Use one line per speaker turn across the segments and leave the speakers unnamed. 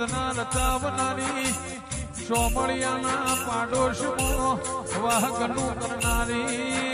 રચના રચાવનારી સોમળિયાના પાડોશમાં વાહકનું કરનારી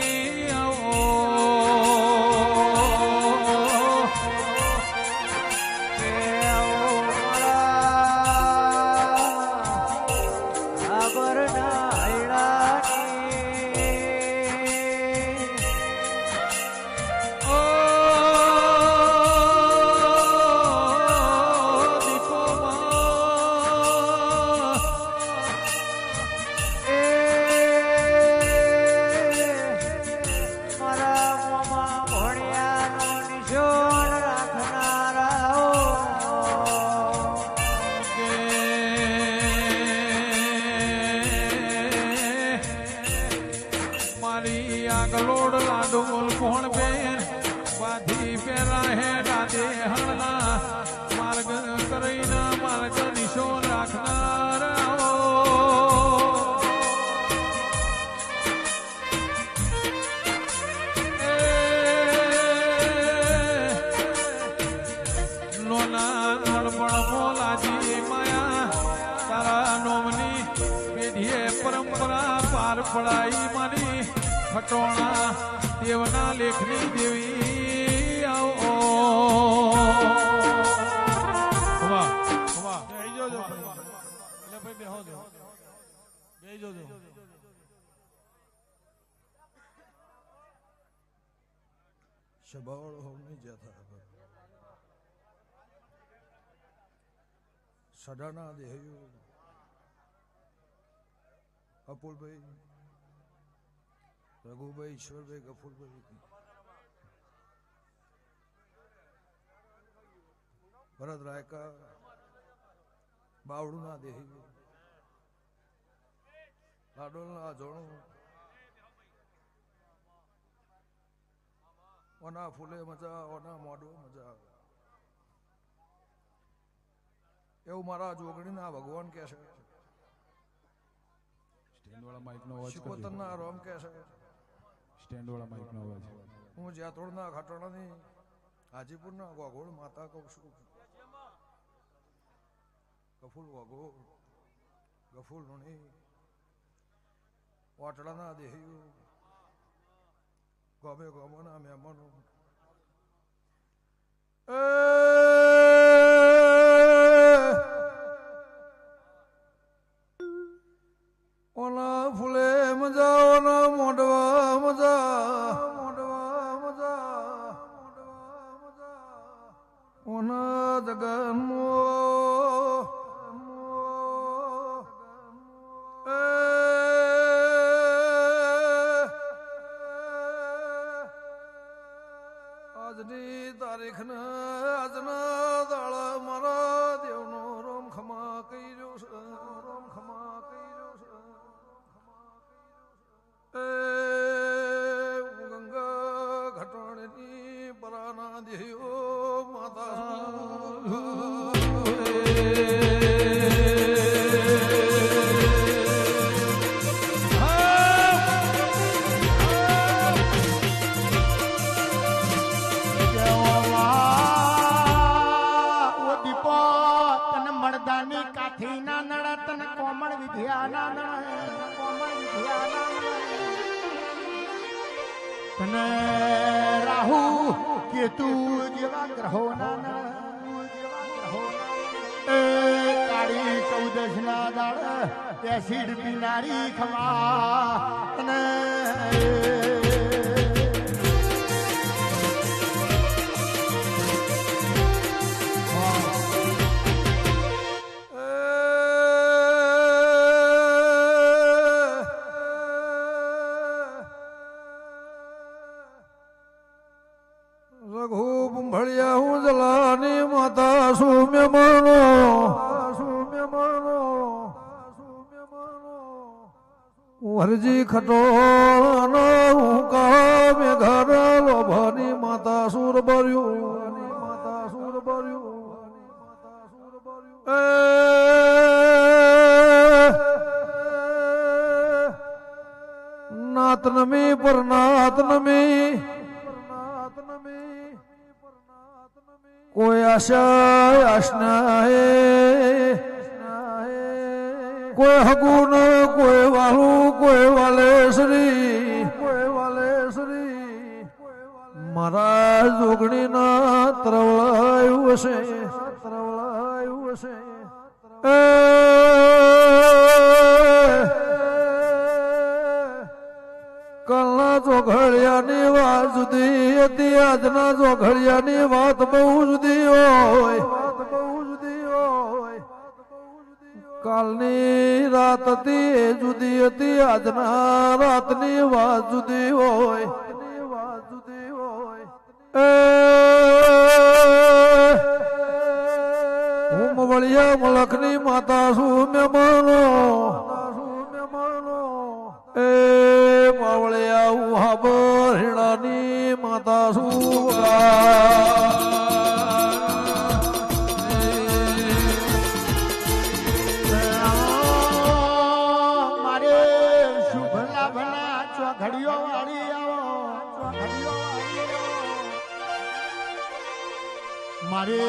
ગલોડ લાડોલ કોણ બેન વાધી પેલા હે રાધે હળના માર્ગ કરીને માર્ગ નિશો રાખનાર લોના નળપણ મોલાજી માયા તારા નોમની પેઢીએ પરંપરા પાર પડાઈ મારી ખટોણા દેવના લેખની દેવી આવો વાહ વાહ બેહી જોજો એટલે ભાઈ બેહો દો બેહી જોજો
શબાળ હોમની જાતા સડાના દેહયો અપુલભાઈ રઘુભાઈ ઈશ્વરભાઈ ગફુરભાઈ ભરત રાયકા બાવડુના દેહી લાડોલના જોણું ઓના ફૂલે મજા ઓના મોઢું મજા એવું મારા જોગણીના ભગવાન કહે છે
સ્ટેન્ડ વાળા માઇક નો અવાજ
શિકોતરના રોમ કહે છે
સ્ટેન્ડ વાળા માઇક નો અવાજ
હું જ્યાતોડના ખાટોણાની હાજીપુરના ગોગોળ માતા કહું છું ગફુલ ગોગોળ ગફુલ ઋણી વાટડાના દેહીઓ ગમે ગમોના મહેમાનો ઓના ફૂલે મજા ઓના મોઢવા મજા ઓના જગન્મો આજની તારીખને આજના દાડા મારા દેવનો રોમ ખમા કર્યો છે રોમ ખમા કર્યો છે ગંગા ઘટાણની પરાના દેહ્યો માતા
તને રાહુ કેતુ જેવા ગ્રહો કાળી 14 ના દાડ એસિડ પીનારી ખમા તને
હરજી ખટોનો કામે ઘર લોભાની માતા સુર ભર્યું નાત નમી પરનાત નમી કોઈ આશા આશના હે કોઈ હગુન કોઈ વાલું કોઈ વાલેશ્રી મારા જોગણીના તરવળાયું હશે કાલના જોઘડિયાની વાત જુદી હતી આજના જોઘડિયાની વાત બહુ જુદી હોય કાલની રાત હતી એ જુદી હતી આજના રાતની વાત જુદી હોય હું વળિયા મલખની માતા છું મહેમાનો એ માવળિયા હું હાબર હીણાની માતા છું
મારે શુભ લાભના ચોઘડીઓ વાળી આવો મારે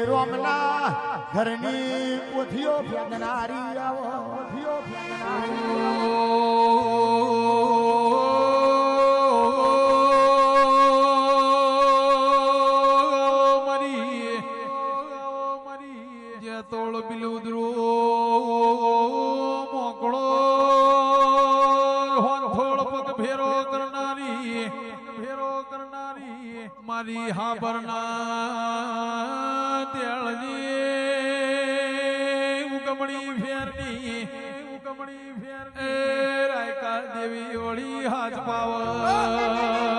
રોમના ઘરની પોથીઓ ફેંકનારી આવો
તોળ બિલુદરો મોકળો હોંથોળ પગ ફેરો કરનારી મારી હાબરના તેળની ઉગમણી ફેરની એ રાયકા દેવી ઓળી હાથ પાવળિયા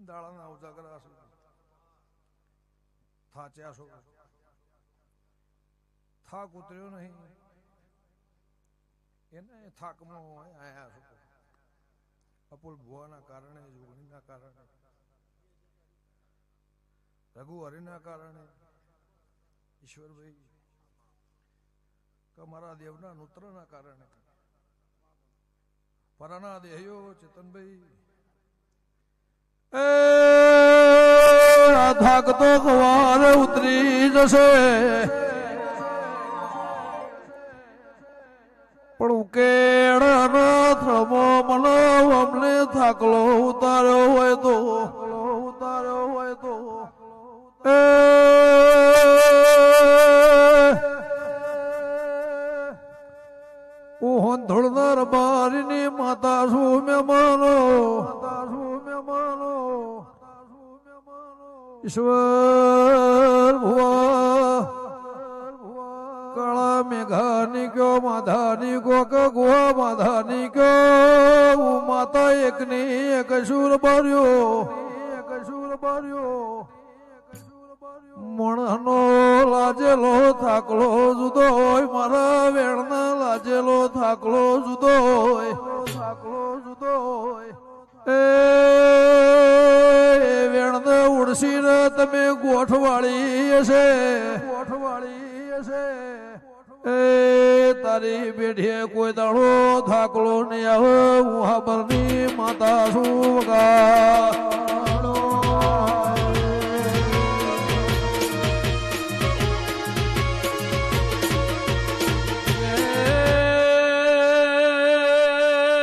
દાળાના ઉજાગરા છો થાચ્યા છો થાક ઉતર્યો નહીં એને થાકમાં આયા છો અપુલ ભુવાના કારણે જોગણીના કારણે રઘુહરિના કારણે ઈશ્વરભાઈ કે મારા દેવના નૂત્રના કારણે પરાના દેહયો ચેતનભાઈ થાક તો સવાર ઉતરી જશે પણ ઉકેડ થમો મને અમને થાકલો ઉતાર્યો હોય તો હોંધળનાર બારીની માતા શું મહેમાનો ઈશ્વર ભુવા કાળા મેઘાની કયો માધાની કો ગોવા માધાની કયો માતા એકની એક સુર બાર્યો મણનો લાજેલો થાકલો જુદો હોય મારા વેણના લાજેલો થાકલો જુદો હોય વેણને ઉડસીને તમે ગોઠવાળી હશે એ તારી બેઠીએ કોઈ દાડો થાકલો નહીં આવે હું હાબરની માતા છું